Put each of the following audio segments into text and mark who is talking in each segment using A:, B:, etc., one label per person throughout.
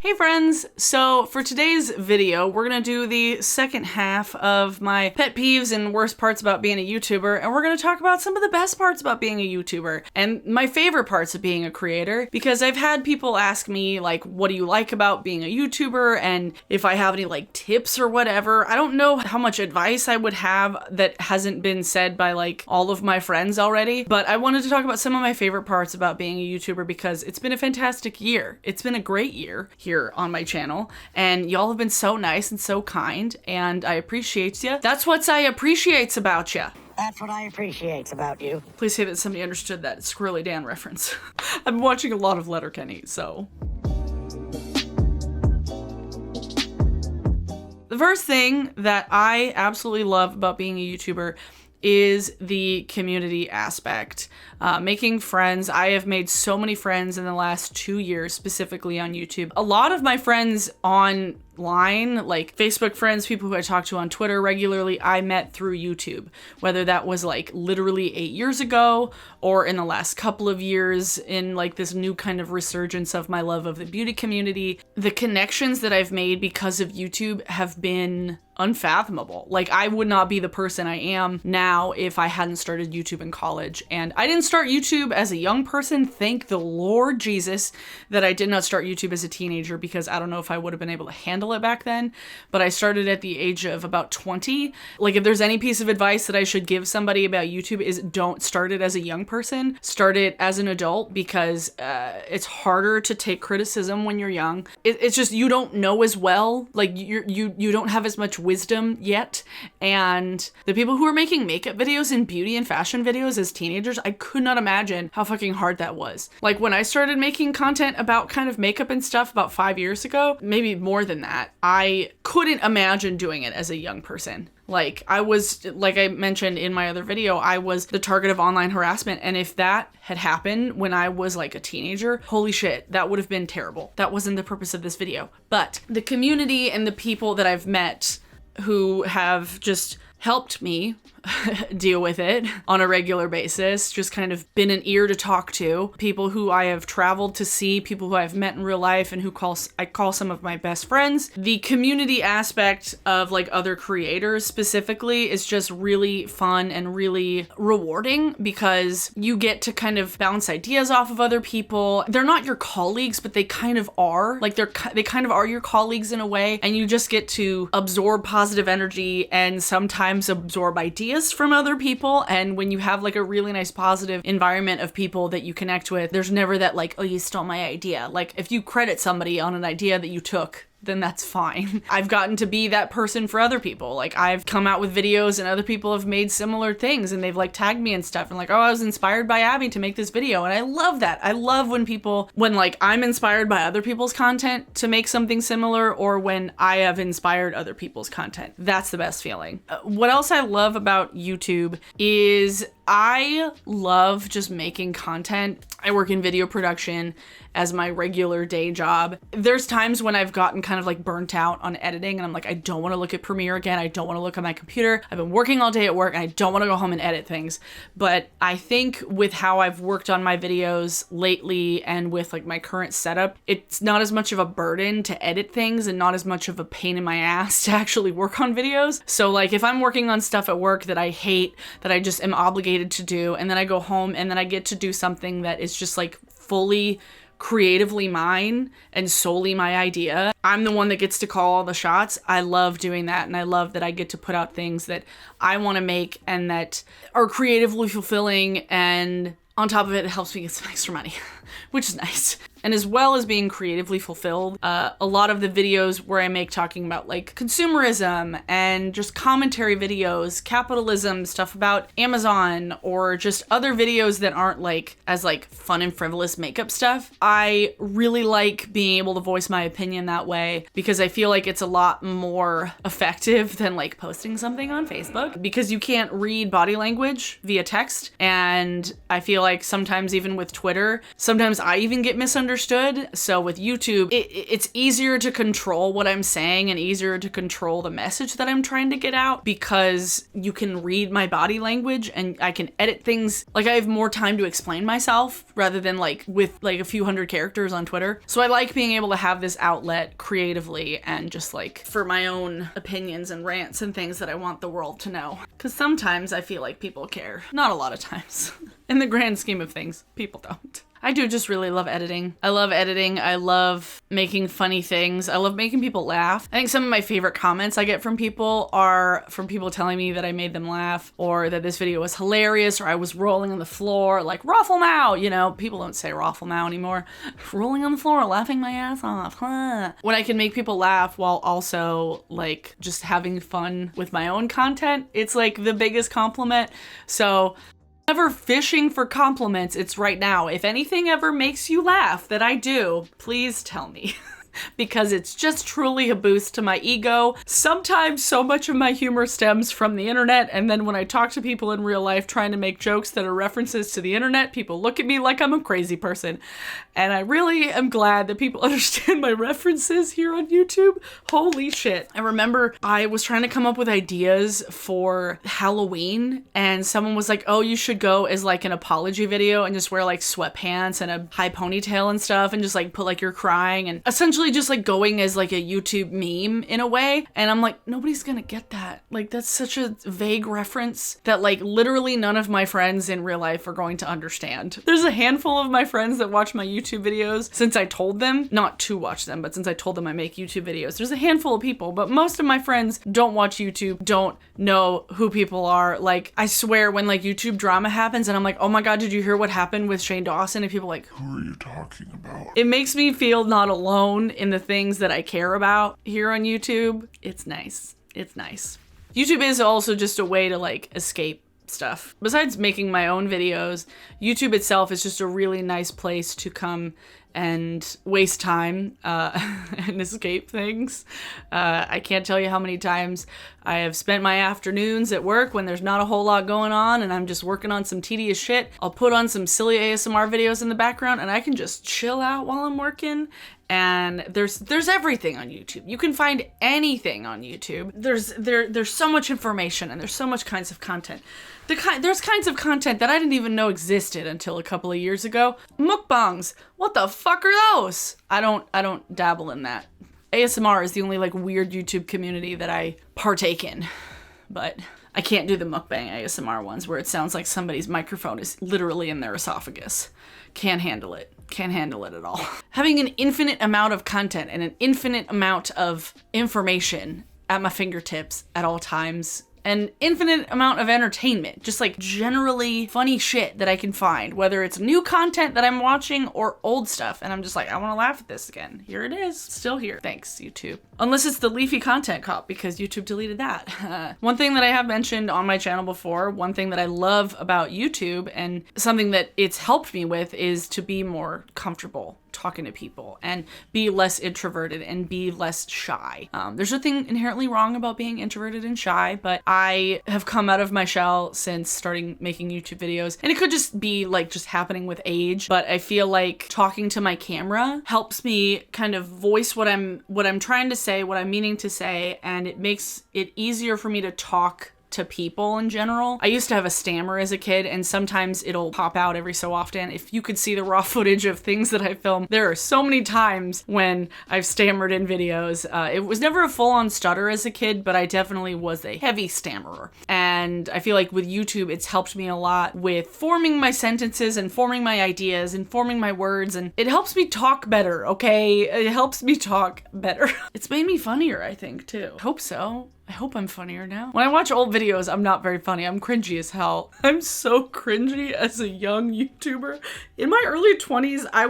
A: Hey friends! So for today's video, we're gonna do the second half of my pet peeves and worst parts about being a YouTuber, and we're gonna talk about some of the best parts about being a YouTuber and my favorite parts of being a creator, because I've had people ask me like, what do you like about being a YouTuber, and if I have any like tips or whatever. I don't know how much advice I would have that hasn't been said by like all of my friends already, but I wanted to talk about some of my favorite parts about being a YouTuber because it's been a fantastic year. It's been a great year here on my channel, and y'all have been so nice and so kind, and I appreciate ya. That's what I appreciates about ya.
B: That's what I appreciate about you.
A: Please say that somebody understood that Squirrely Dan reference. I've been watching a lot of Letterkenny, so. The first thing that I absolutely love about being a YouTuber is the community aspect. Making friends. I have made so many friends in the last 2 years, specifically on YouTube. A lot of my friends online, like Facebook friends, people who I talk to on Twitter regularly, I met through YouTube. Whether that was like literally 8 years ago or in the last couple of years in like this new kind of resurgence of my love of the beauty community. The connections that I've made because of YouTube have been unfathomable. Like, I would not be the person I am now if I hadn't started YouTube in college. And I didn't start YouTube as a young person. Thank the Lord Jesus that I did not start YouTube as a teenager, because I don't know if I would have been able to handle it back then. But I started at the age of about 20. Like, if there's any piece of advice that I should give somebody about YouTube, is don't start it as a young person. Start it as an adult, because it's harder to take criticism when you're young. It's just, you don't know as well. Like, you don't have as much wisdom yet. And the people who are making makeup videos and beauty and fashion videos as teenagers, I could not imagine how fucking hard that was. Like, when I started making content about kind of makeup and stuff about 5 years ago, maybe more than that, I couldn't imagine doing it as a young person. Like, I was, like I mentioned in my other video, I was the target of online harassment. And if that had happened when I was like a teenager, holy shit, that would have been terrible. That wasn't the purpose of this video. But the community and the people that I've met who have just helped me deal with it on a regular basis, just kind of been an ear to talk to, people who I have traveled to see, people who I've met in real life and who I call some of my best friends. The community aspect of like other creators specifically is just really fun and really rewarding, because you get to kind of bounce ideas off of other people. They're not your colleagues, but they kind of are. Like, they kind of are your colleagues in a way, and you just get to absorb positive energy and sometimes absorb ideas from other people. And when you have like a really nice positive environment of people that you connect with, there's never that like, oh, you stole my idea. Like, if you credit somebody on an idea that you took, then that's fine. I've gotten to be that person for other people. Like, I've come out with videos and other people have made similar things and they've like tagged me and stuff and like, oh, I was inspired by Abby to make this video. And I love that. I love when like I'm inspired by other people's content to make something similar, or when I have inspired other people's content. That's the best feeling. What else I love about YouTube is I love just making content. I work in video production as my regular day job. There's times when I've gotten kind of like burnt out on editing and I'm like, I don't want to look at Premiere again. I don't want to look at my computer. I've been working all day at work and I don't want to go home and edit things. But I think with how I've worked on my videos lately and with like my current setup, it's not as much of a burden to edit things and not as much of a pain in my ass to actually work on videos. So like, if I'm working on stuff at work that I hate, that I just am obligated to do, and then I go home and then I get to do something that is just like fully creatively mine and solely my idea, I'm the one that gets to call all the shots. I love doing that, and I love that I get to put out things that I want to make and that are creatively fulfilling, and on top of it, it helps me get some extra money, which is nice. And as well as being creatively fulfilled, a lot of the videos where I make talking about like consumerism and just commentary videos, capitalism, stuff about Amazon, or just other videos that aren't like as like fun and frivolous makeup stuff, I really like being able to voice my opinion that way, because I feel like it's a lot more effective than like posting something on Facebook, because you can't read body language via text. And I feel like sometimes even with Twitter, sometimes I even get misunderstood misunderstood. So with YouTube, it's easier to control what I'm saying and easier to control the message that I'm trying to get out because you can read my body language and I can edit things. Like I have more time to explain myself rather than like with like a few hundred characters on Twitter. So I like being able to have this outlet creatively and just like for my own opinions and rants and things that I want the world to know. Because sometimes I feel like people care. Not a lot of times. In the grand scheme of things, people don't. I do just really love editing. I love editing. I love making funny things. I love making people laugh. I think some of my favorite comments I get from people are from people telling me that I made them laugh or that this video was hilarious or I was rolling on the floor like Raffle Mow. You know, people don't say Raffle Mow anymore. Rolling on the floor, laughing my ass off. Huh. When I can make people laugh while also like just having fun with my own content, it's like the biggest compliment. So ever fishing for compliments, it's right now. If anything ever makes you laugh that I do, please tell me. Because it's just truly a boost to my ego. Sometimes so much of my humor stems from the internet, and then when I talk to people in real life trying to make jokes that are references to the internet, people look at me like I'm a crazy person. And I really am glad that people understand my references here on YouTube. Holy shit. I remember I was trying to come up with ideas for Halloween, and someone was like, oh, you should go as like an apology video and just wear like sweatpants and a high ponytail and stuff and just like put like you're crying and essentially just like going as like a YouTube meme in a way. And I'm like, nobody's gonna get that. Like that's such a vague reference that like literally none of my friends in real life are going to understand. There's a handful of my friends that watch my YouTube videos since I told them, not to watch them, but since I told them I make YouTube videos. There's a handful of people, but most of my friends don't watch YouTube, don't know who people are. Like I swear when like YouTube drama happens and I'm like, oh my God, did you hear what happened with Shane Dawson? And people are like, who are you talking about? It makes me feel not alone in the things that I care about here on YouTube. It's nice. It's nice. YouTube is also just a way to like escape stuff. Besides making my own videos, YouTube itself is just a really nice place to come and waste time and escape things. I can't tell you how many times I have spent my afternoons at work when there's not a whole lot going on and I'm just working on some tedious shit. I'll put on some silly ASMR videos in the background and I can just chill out while I'm working. And there's everything on YouTube. You can find anything on YouTube. There's so much information and there's so much kinds of content. There's kinds of content that I didn't even know existed until a couple of years ago. Mukbangs. What the fuck are those? I don't dabble in that. ASMR is the only like weird YouTube community that I partake in. But I can't do the mukbang ASMR ones where it sounds like somebody's microphone is literally in their esophagus. Can't handle it. Can't handle it at all. Having an infinite amount of content and an infinite amount of information at my fingertips at all times, an infinite amount of entertainment, just like generally funny shit that I can find, whether it's new content that I'm watching or old stuff. And I'm just like, I want to laugh at this again. Here it is, still here. Thanks, YouTube. Unless it's the leafy content cop because YouTube deleted that. One thing that I have mentioned on my channel before, one thing that I love about YouTube and something that it's helped me with is to be more comfortable talking to people and be less introverted and be less shy. There's nothing inherently wrong about being introverted and shy, but I have come out of my shell since starting making YouTube videos, and it could just be like just happening with age, but I feel like talking to my camera helps me kind of voice what I'm trying to say, what I'm meaning to say, and it makes it easier for me to talk to people in general. I used to have a stammer as a kid, and sometimes it'll pop out every so often. If you could see the raw footage of things that I film, there are so many times when I've stammered in videos. It was never a full-on stutter as a kid, but I definitely was a heavy stammerer. And I feel like with YouTube, it's helped me a lot with forming my sentences and forming my ideas and forming my words, and it helps me talk better, okay? It helps me talk better. It's made me funnier, I think, too. I hope so. I hope I'm funnier now. When I watch old videos, I'm not very funny. I'm cringy as hell. I'm so cringy as a young YouTuber. In my early 20s, I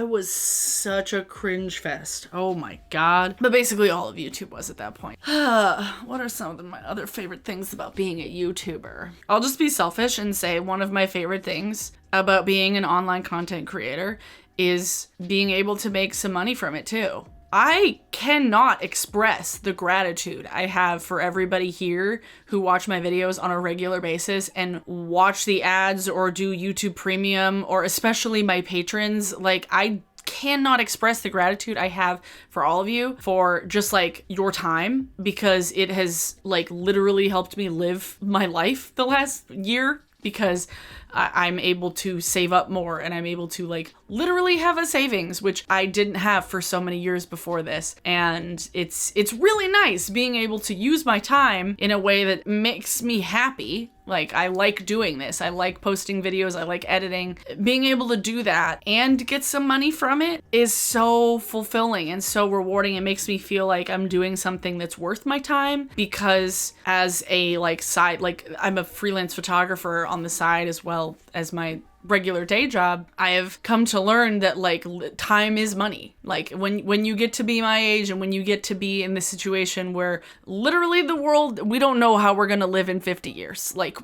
A: was such a cringe fest. Oh my God. But basically all of YouTube was at that point. What are some of my other favorite things about being a YouTuber? I'll just be selfish and say one of my favorite things about being an online content creator is being able to make some money from it too. I cannot express the gratitude I have for everybody here who watch my videos on a regular basis and watch the ads or do YouTube Premium, or especially my patrons. Like, I cannot express the gratitude I have for all of you for just like your time, because it has like literally helped me live my life the last year, because I'm able to save up more and I'm able to like literally have a savings, which I didn't have for so many years before this. And it's really nice being able to use my time in a way that makes me happy. Like, I like doing this. I like posting videos. I like editing. Being able to do that and get some money from it is so fulfilling and so rewarding. It makes me feel like I'm doing something that's worth my time, because as a like side, like I'm a freelance photographer on the side as well as my regular day job, I have come to learn that like time is money. Like when you get to be my age and when you get to be in this situation where literally the world, we don't know how we're going to live in 50 years. Like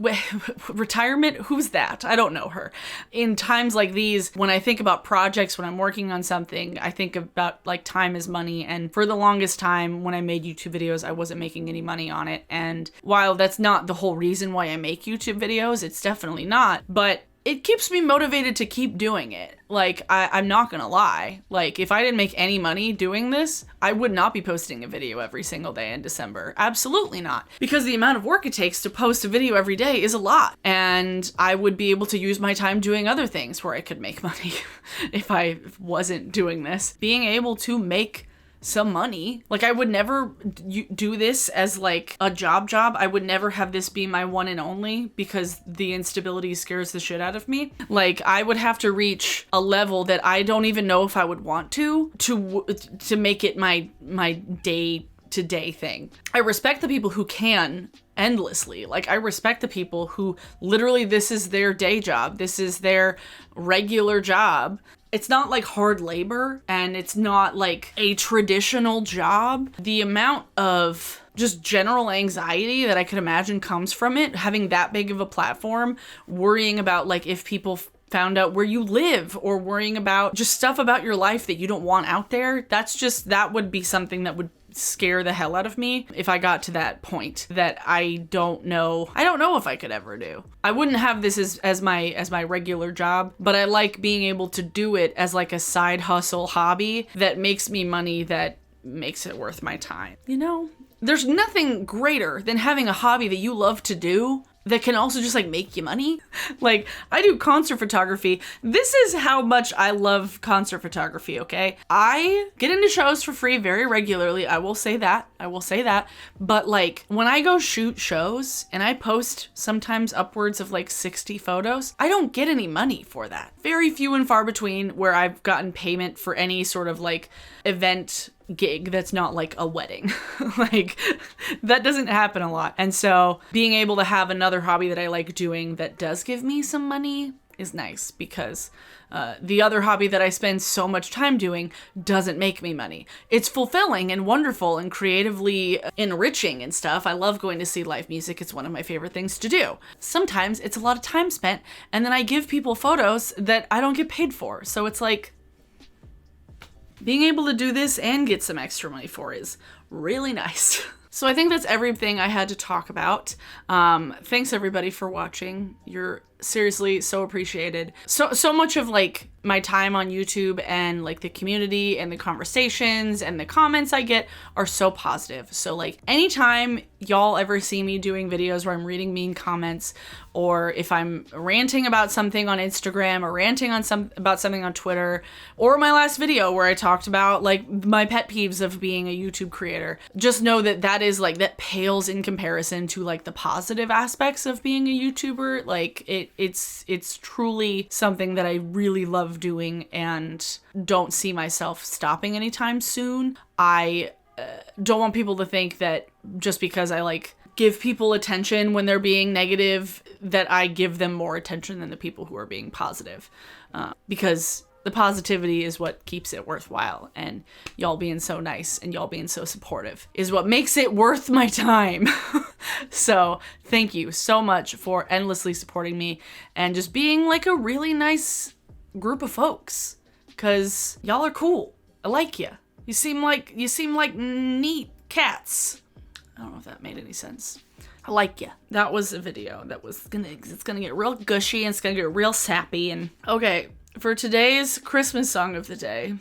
A: retirement, who's that? I don't know her. In times like these, when I think about projects, when I'm working on something, I think about like time is money. And for the longest time when I made YouTube videos, I wasn't making any money on it. And while that's not the whole reason why I make YouTube videos, it's definitely not, but it keeps me motivated to keep doing it. Like, I'm not gonna lie. Like, if I didn't make any money doing this, I would not be posting a video every single day in December. Absolutely not. Because the amount of work it takes to post a video every day is a lot. And I would be able to use my time doing other things where I could make money if I wasn't doing this. Being able to make some money. Like, I would never do this as like a job. I would never have this be my one and only, because the instability scares the shit out of me. Like, I would have to reach a level that I don't even know if I would want to make it my day-to-day thing. I respect the people who can endlessly. Like, I respect the people who literally this is their day job. This is their regular job. It's not like hard labor, and it's not like a traditional job. The amount of just general anxiety that I could imagine comes from it, having that big of a platform, worrying about like if people found out where you live, or worrying about just stuff about your life that you don't want out there. That would be something that would scare the hell out of me if I got to that point that I don't know if I could ever do. I wouldn't have this as my regular job, but I like being able to do it as like a side hustle hobby that makes me money, that makes it worth my time. You know, there's nothing greater than having a hobby that you love to do that can also just like make you money. Like, I do concert photography. This is how much I love concert photography, okay? I get into shows for free very regularly. I will say that. But like, when I go shoot shows and I post sometimes upwards of like 60 photos, I don't get any money for that. Very few and far between where I've gotten payment for any sort of like event gig that's not like a wedding. Like, that doesn't happen a lot. And so being able to have another hobby that I like doing that does give me some money is nice, because the other hobby that I spend so much time doing doesn't make me money. It's fulfilling and wonderful and creatively enriching and stuff. I love going to see live music. It's one of my favorite things to do. Sometimes it's a lot of time spent, and then I give people photos that I don't get paid for. So it's like, being able to do this and get some extra money for is really nice. So I think that's everything I had to talk about. Thanks everybody for watching. You're seriously so appreciated. So much of like my time on YouTube and like the community and the conversations and the comments I get are so positive. So like, anytime y'all ever see me doing videos where I'm reading mean comments, or if I'm ranting about something on Instagram, or ranting on about something on Twitter, or my last video where I talked about like my pet peeves of being a YouTube creator, just know that that pales in comparison to like the positive aspects of being a YouTuber. Like, it's truly something that I really love doing and don't see myself stopping anytime soon. I don't want people to think that just because I like give people attention when they're being negative, that I give them more attention than the people who are being positive. Because the positivity is what keeps it worthwhile, and y'all being so nice and y'all being so supportive is what makes it worth my time. So thank you so much for endlessly supporting me and just being like a really nice group of folks, because y'all are cool. I like you. You seem like neat cats. I don't know if that made any sense. I like ya. That was a video that was it's gonna get real gushy and it's gonna get real sappy. And okay, for today's Christmas song of the day.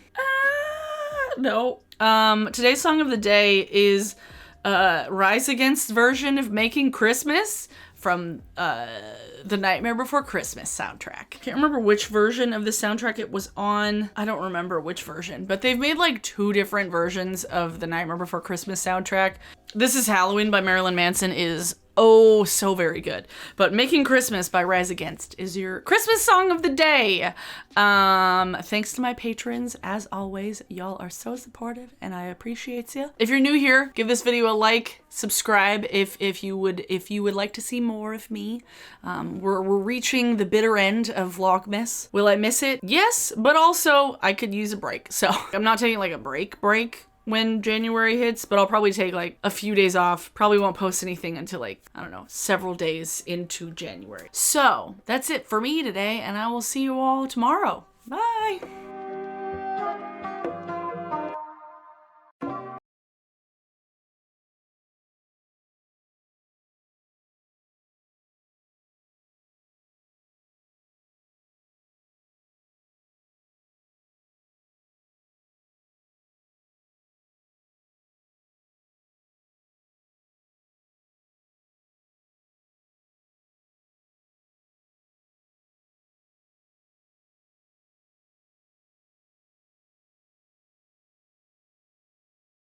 A: Today's song of the day is Rise Against version of Making Christmas from the Nightmare Before Christmas soundtrack. Can't remember which version of the soundtrack it was on. I don't remember which version, but they've made like 2 different versions of the Nightmare Before Christmas soundtrack. This is Halloween by Marilyn Manson is oh so very good. But Making Christmas by Rise Against is your Christmas song of the day. Thanks to my patrons, as always. Y'all are so supportive and I appreciate you. If you're new here, give this video a like, subscribe if you would like to see more of me. We're reaching the bitter end of Vlogmas. Will I miss it? Yes, but also I could use a break. So I'm not taking like a break when January hits, but I'll probably take like a few days off. Probably won't post anything until like, I don't know, several days into January. So that's it for me today, and I will see you all tomorrow. Bye.